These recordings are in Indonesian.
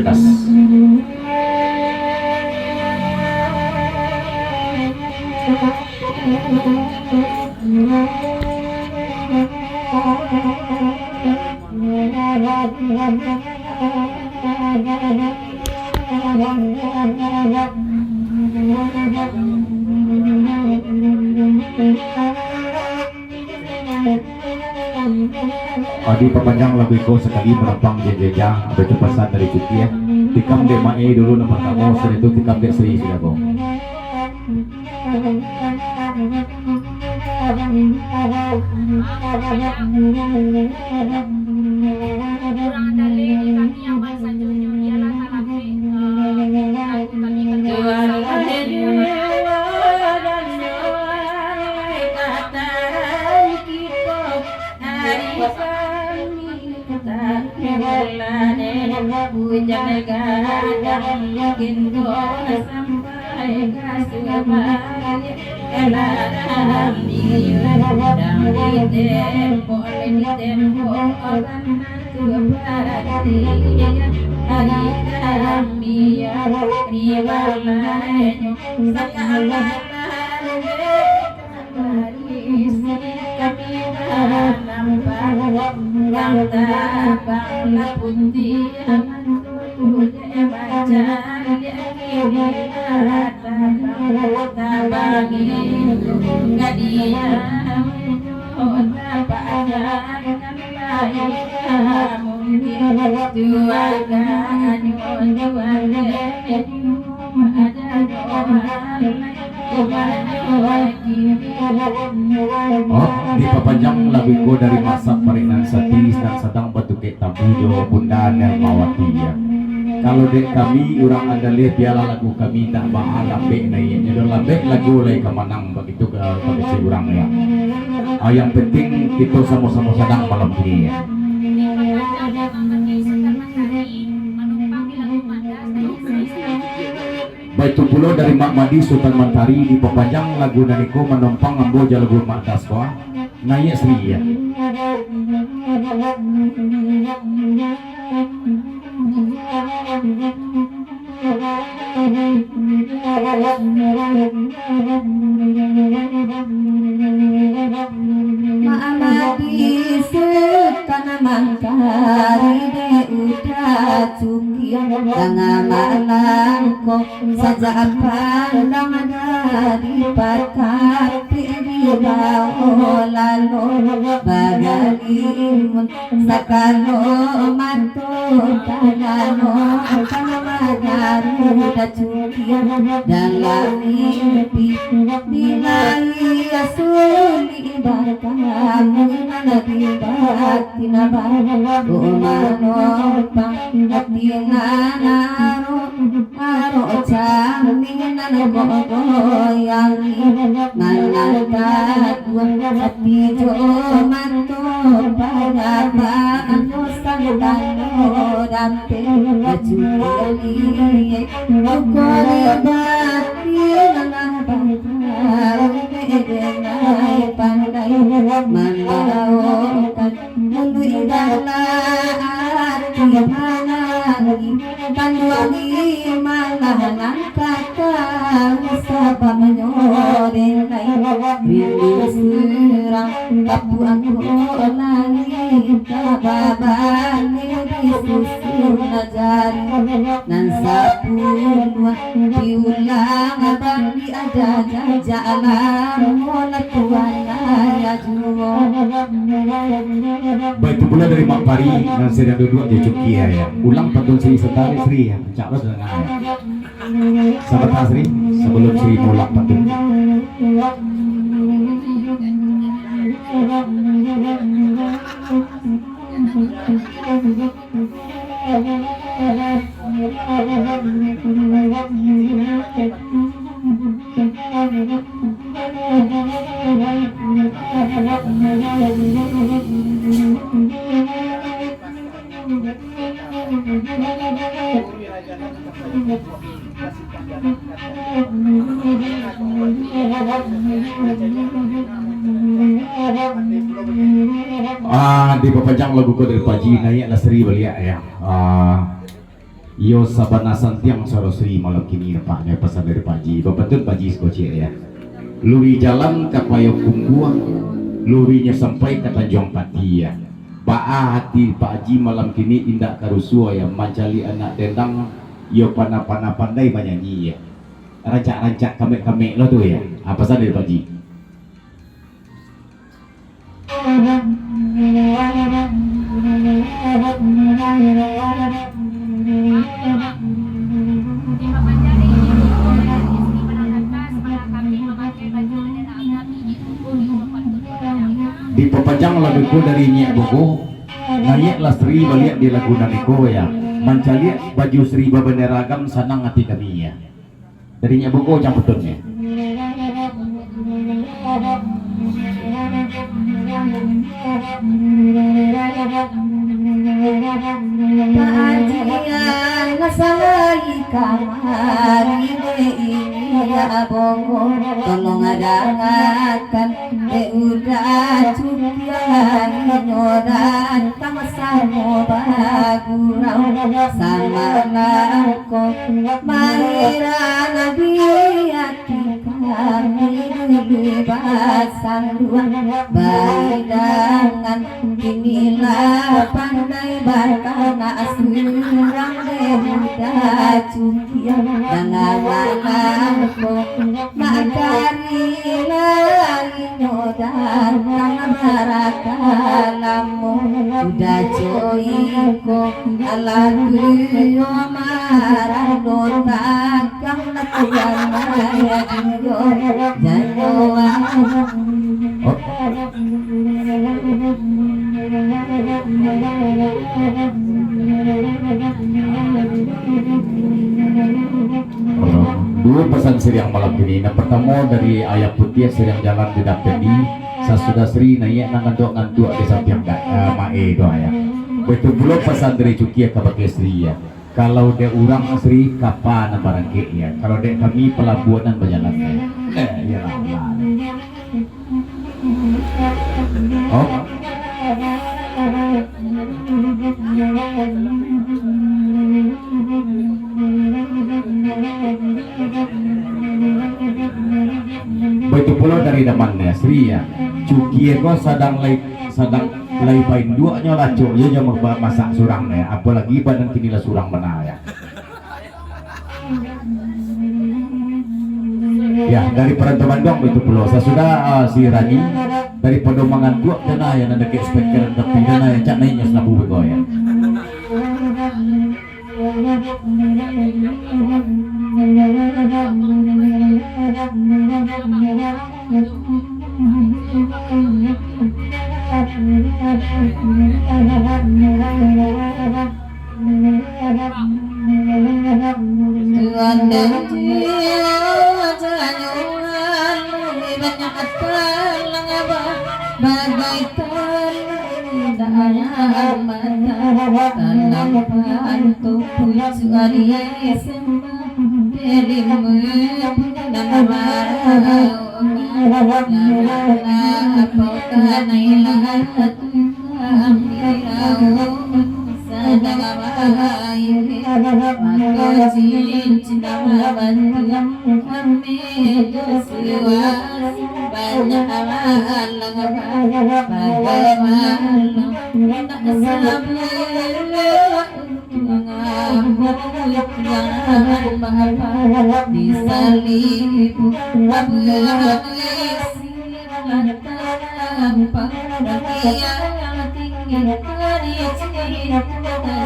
Das. Di perpanjang lagu ko sekali merampang jeja ada pesan dari Cuki ya. Tikam dek mae dulu nomor kamu setelah itu tikam dek Sri sudah kau. Diperpanjang laguku dari masa Perinan Satis dan sedang batuke tabujo bunda dan mawati ya. Kalau dek kami orang ada lihat piala lagu kami tak bahal lambe naik jadi lambe lagu lagi kemanang begitu ke si orang ya. Yang penting kita sama-sama sedang malam ini ya. Baik pulau dari Mak Madi Sultan Mantari di pepanjang lagu Daniko menumpang ambo lagu Mak Daswa naik Sri ya. Ma'amadi Sultan Mantari de udah cuki jangan malangko saja pandang dari patah bawah lalu bagalimun sakalo mantu tanano akan mengaru dacukian dalam mimpi dinai asuli barkam mana dibatin abah umanopang atinanaro aro caminan bogoyang manangkat hati jomanto pada anu sangtano dampe juli ukori bati nang pandai pandai mandaokan mundu idala arti mana lagi panduangi malah langkah sapa menyoden rindu serang kapu aku langit kababane disusun najari nan sapulwa diulang abang diada jalan mola tuana ya juo. Baik pula dari Mak Pari dan sedang duduk di Cuki ya. Ulang pantun Sri Setari Sri ya. Cakap dengan ya. Sahabat Sri sebelum Sri mulak pantun. Di pepanjang lagu ko dari Paji naik lasri balik ya. Yo sabanasan tiang sorosri malam kini napaknya pesan dari Pak Ji. Betul Pak Ji skocie ya. Luri jalan ke Payok Kumbuang, lurinya sampai ke Tanjung Pati ya. Baa hati Pak Ji malam kini indak karusua ya, mancali anak dendang yo pana-pana pandai banyanyi ya. Rancak-rancak kame-kame lo tuh ya. Apa saja dari Pak Ji? Di pepajang laguku dari Nyak Boko Nanyek lah Sri balik di lagu Naniko ya. Mencari baju Sri Babanderagam sanang hati kami ya. Dari Nyak Boko yang betulnya. Paanjian nasalai kamari ini ya bongo tolong adangakan udah cukian nyodan kamasamo bagurau sama nako mahira nabiati kami bebasan dua baidangan inilah pandai batana surang demuda cukian dangananko makari dan barakalamu udah joiko alaku marah dotan kamu yang maya yo jangan dua pesan Sri yang malam ini. Yang pertama dari ayah putih sedang jalan di Dapedi. Sasudah Sri naik ngantuk di samping mae doa ya. Betul pula pesan dari Cukia kepada Sri ya. Kalau dia orang Sri kapan barang ke ya. Kalau dia kami pelabuhan berjalan ya. Ya lah. Oh. Betul pula dari damannya Sri ya. Cukie ko sadang lay pain dua nyola cuk ya jam masak surang ya. Apalagi badan kini lah surang mana ya. Ya dari Perantau Bandung betul pula. Saya sudah si Rani dari Pedomangan dua dana yang ada ke speaker tapi dana yang cak naiknya senabu bego ya. Tuhan dan dia janyuan banyak atalang bagaikan dalam mata dalam pantu pujuari sembah dirimu nama apakah nailah Tuhan sedang maka cinta bantuan kami bersuara banyak alang bagaimana tak sabar jangan mengapa disalib tanpa yang tinggi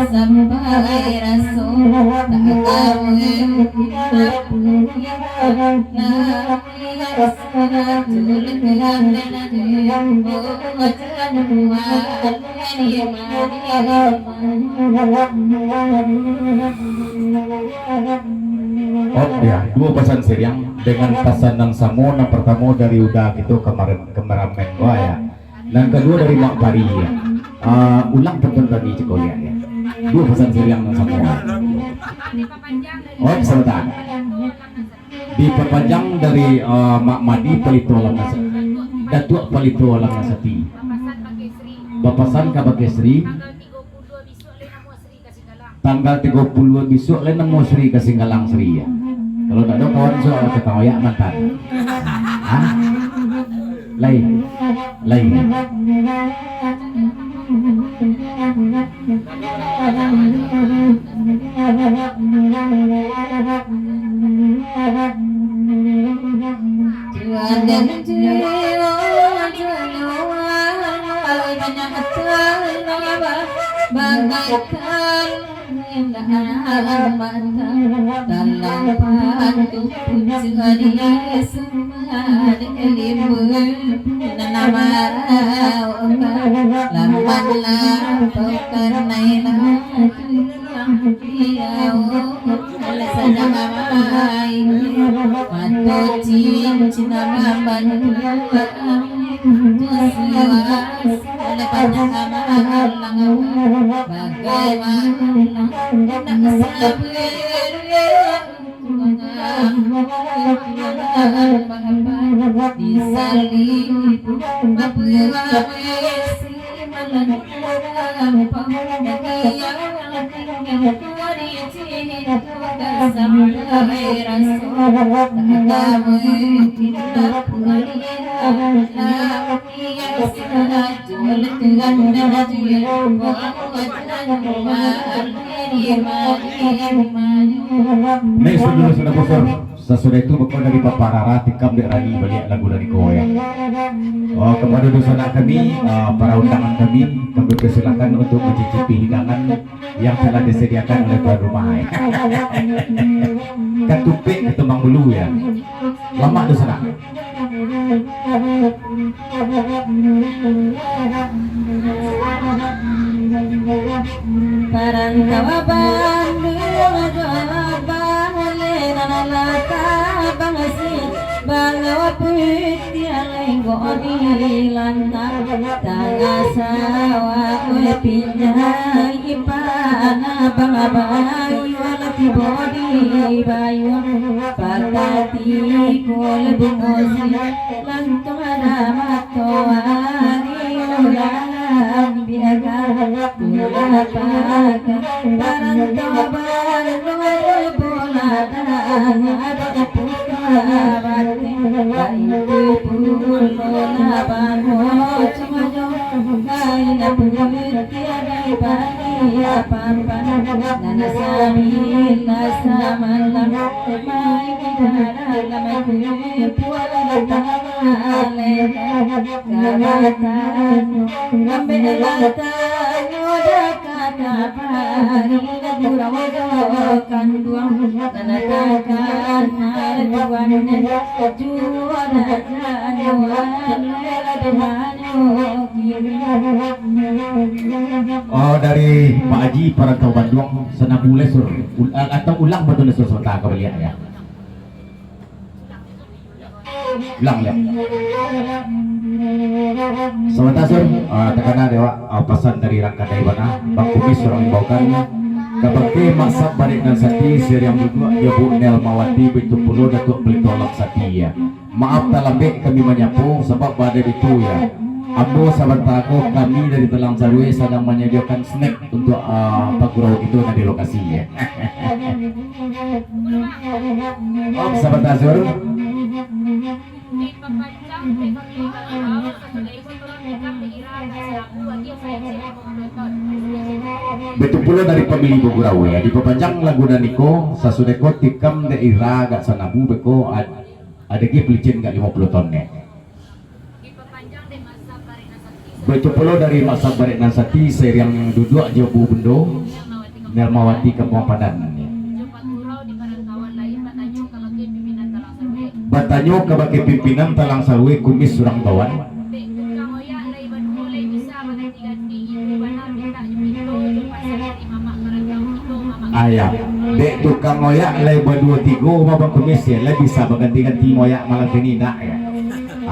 sampai rasul tak kamu Oh ya, dua pesan seriang dengan pesan yang sama. Yang pertama dari udah gitu kemarin gua ya. Dan kedua dari Mak Pari ya. Ulang betul tadi cekolia ya. Dua pesan seriang yang sama. Oh sebentar. Diperpanjang dari Mak Madi Pelito Lamasa, Datuk Pelito Lamasati. Bapasan Kabake Sri. tanggal 30 besok lain nemu Sri ke Singgalang Sri ya. Kalau tak ada kawan soal ketawayak mantan. Hah? Lain. Tuhan dan jiwa bagaikan indahan mata dalam pandu puncari semua limbul nanamara laman karena cinta Nih sudah bosor. Sesudah itu bekal dari Bapak Rara tikam dek rani balik lagu dari kowe. Oh, kepada dosa kami, para undangan kami persilakan untuk mencicipi hidangan yang telah disediakan oleh tuan rumah. Ketupik ketembang dulu ya. Lama dosa. Parantawa Bandung Bangawa putih lenggoni lantang tangasawa kue pinjai ipana bangabayu alati bodi bayu patati kul bungosi lantung ada matoani ulang biaga tulapaka parantawa Bandung ada bate baitu pulo nabano cumajo kaina puliti adai bani apa-apa nana sami nasamala mai kidara lamai puala tamale kamatano ambelata kata pari gurawajo kanduang tanatakan harjuan juara Oh, dari Pak Haji Perantau Bandung Senabule sur atau ulang betul sur serta kebalian ya. Ulang ya. Sebentar sur, tekana dewa pesan dari Rangka Daibana Bang Kumis surang baukan kabake masak balik dan sati seriam duduk ya Bu Nel Mawati Betul Pulau Datuk beli tolak sati ya. Maaf talambek kami menyapu sebab badai itu ya. Ambo sahabat aku kami dari Telang Sarwe sedang menyediakan snack untuk Pak Gurau itu di lokasi ya. Oh sahabat Azur. Betul pula dari pemilih Bogurau ya di pepanjang lagu Daniko sasudeko tikam daerah gak sanabu beko ada ki pelicin gak 50 ton ya. Betul pula dari masa Barek Nasati seriang duduk aja Bu Bendo Nelmawati Kampung Padan ya. Batanyo kabake pimpinan Talang Sarwe Kumis Surang Tawan. Ayah, dek tukang ngoyak lay berdua tiga babang Kumis ya, lay bisa berganti-ganti ngoyak malam ini nak ya.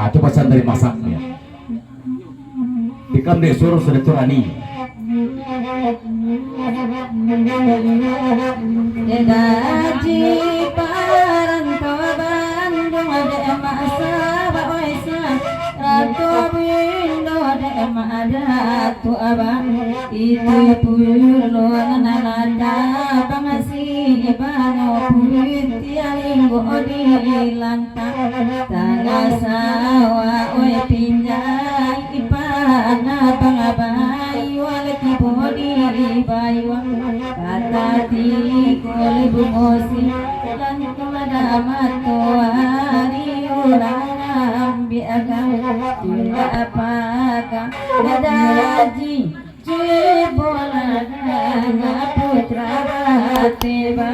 Itu pesan dari masaknya. Dikam dek suruh sudah turani. Dedaji Parantau Bandung ada masa bawaisa Ratu Bindo ada ada tu abang itu pulo nanada bodi lantang tanah sawah oi pinjai ipana pangabai walaki bodi baywa kata di kole bumosi lan kumada matoari urang biagam tunda apakah dadaji Cibolana putra teba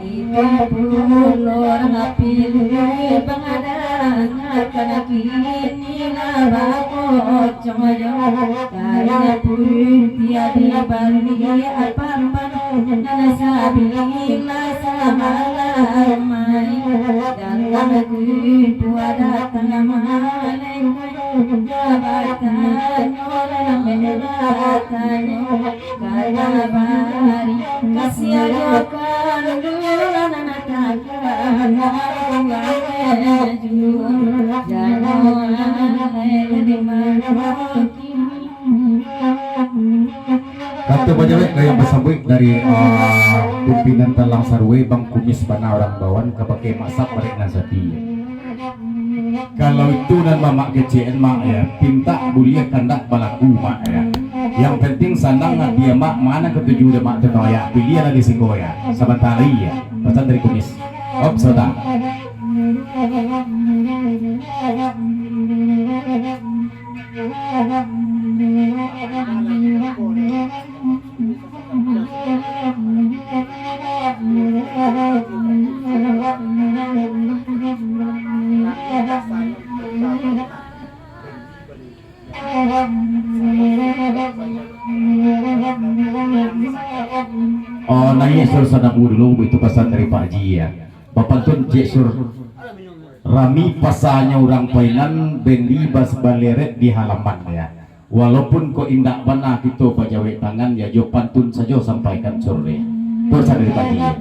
itu pulor ngapilih bangadana kana kini nabako coyo karena pun tiada bali apamban nana sabila samalah mai dalam kudu ada tengah malai jabatan orang merah kalabari kasih ajokan dulan natakan Kata bajawek gaya bersambut dari pimpinan Talang Sarwe Bang Kumis Bana orang Bawan kepakai masak balik nasati. Kalau itu dan mamak kecil mak ya, pinta bulia kandak balaku mak ya. Yang penting sandang dia mak mana ketujuh dia mak tetoya, pilih lagi singgoya, sebentar ya. Pesan dari Kumis. Op saudara. Oh, nanya sur sanabu dulu itu pesan dari Pak Ji ya. Bapak Tun Cik Sur Rami pasanya orang painan bendi bas baleret di halaman ya. Walaupun kok indak bana kita pajawai tangan ya jo pantun saja sampaikan sore. Pesan dari Pak Ji ya.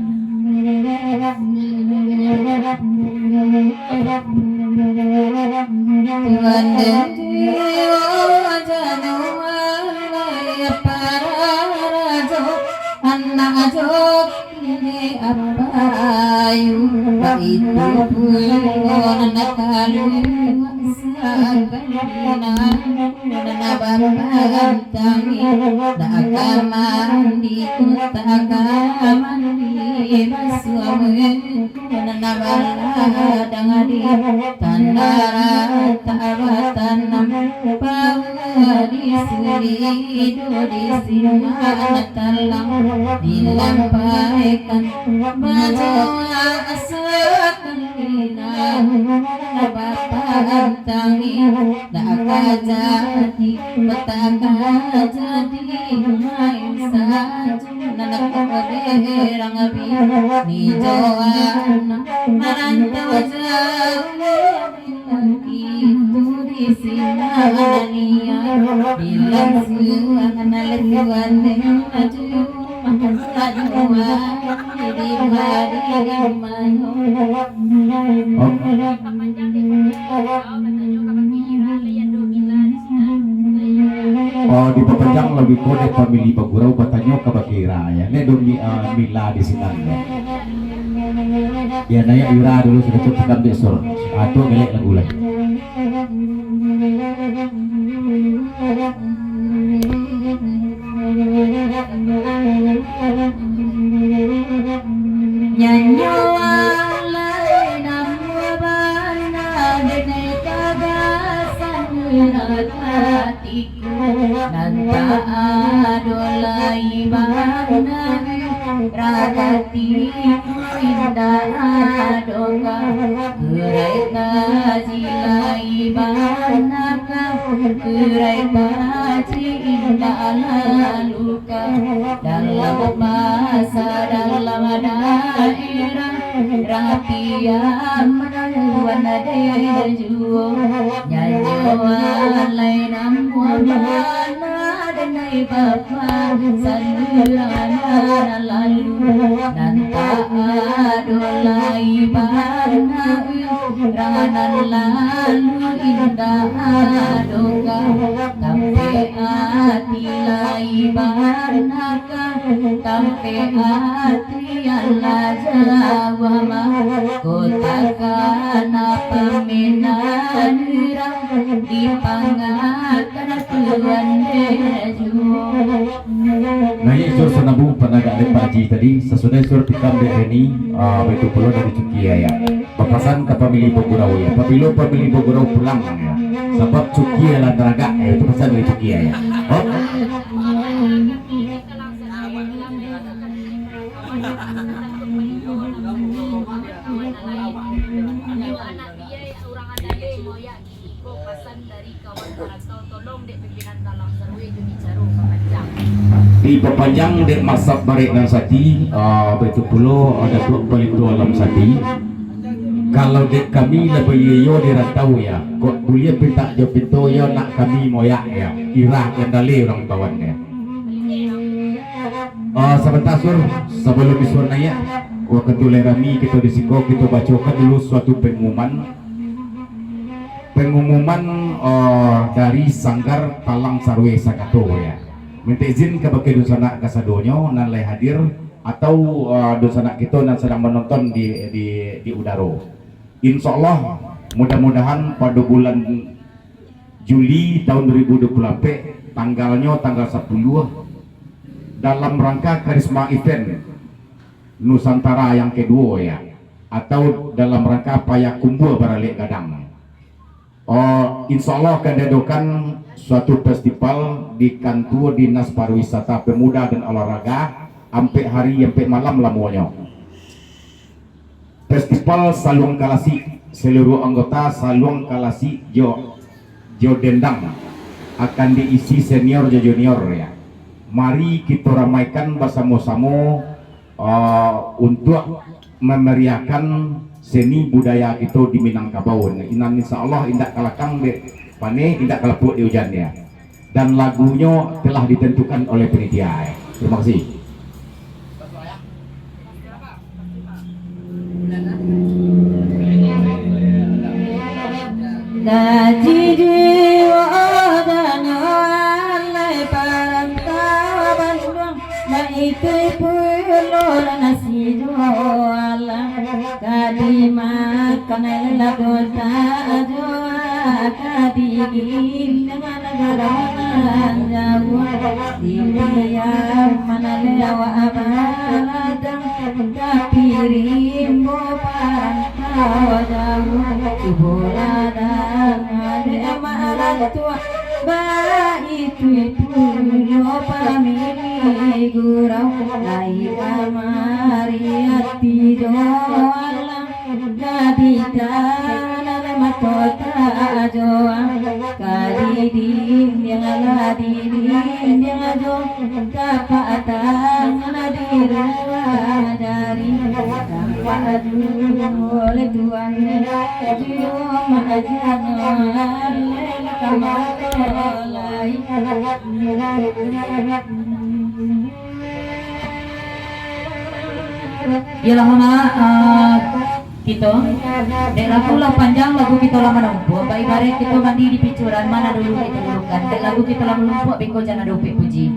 dilampaikan baca asakan bapak tangi tak jadi petaka jadi main saja nanak berang api ni joan marantau jauh itu di sini bilang suan leluan dengan maju Oh di Papanjang lebih kode family Bagurau Batanyo Kabakira ya ne domi mila di sini ya naya ira dulu sudah cukup besor atau gelek lagu lagi nyanyo alai namu bana dene kagasan hatiku nanta adolai bana rakati indah doga gerai kajilai bana gerai kaji indah luka dalam masa dalam daerah rapian menawan deju nyanyo alai namu bana denai bapa salulana lalu nanta adolai bana ranan lalu indah doga sampai hati ibanaka tampe atriala jawama kotakana paminanira dipangakan Tuhan Yesus. Nah, Yesus senabung panaga dari Paji tadi sesudah sur tikam ini itu pulau dari Cukia ya. Papasan ke pemilih Bogorau ya. Apabila pemilih Bogorau pulang ya. Sebab Cukia lah teraga itu pesan dari Cukia ya. Oh. Di Pepanjang dek masak barek dan sati betul pulau ada balik dua alam sati. Kalau dek kami lebih yo dirantau ya kok boleh pinta jo pintu yo nak kami moyak ya irah yang dali orang bawannya. Sebentar sur sebelum isur naya waktu lerami kita disiko kita bacakan dulu suatu pengumuman dari Sanggar Talang Sarwe Sakato ya. Minta izin ke bagi dosana kasadonyo nan lay hadir atau dosana kita nan sedang menonton di udaro. Insya Allah mudah-mudahan pada bulan Juli tahun 2024 tanggalnya tanggal 10 dalam rangka karisma event Nusantara yang kedua ya atau dalam rangka Payakumbuh Baralik Gadang. Insya Allah akan diadakan suatu festival di kantor Dinas Pariwisata Pemuda dan Olahraga sampai hari sampai malam lamunya. Festival Saluang Kalasi seluruh anggota Saluang Kalasi Jo Dendang akan diisi senior dan junior ya. Mari kita ramaikan bersama-sama untuk memeriahkan seni budaya itu di Minangkabau. Inan insya Allah indak kalakang de pane indak kalapuk di hujan ya. Dan lagunya telah ditentukan oleh panitia. Terima kasih. Nasi jualan kadima kanela kota jual kadigin dengan garaman jauh diam mana lewa abaladang tapi rimbo pantau jauh tubuladang ada malam tua itu yo pamili gurau lai kamari ati joalang gadita nama kota joang kadidin yang ladidin yang ajo kapatang nadiruah dari tanpa oleh Tuhan jiwa majangan kamalai. Yalah mana kita dek lagu lah panjang lagu kita lama numpu baik barek kita mandi di picuran mana dulu kita dulukan dek lagu kita lama numpu beko jana dope puji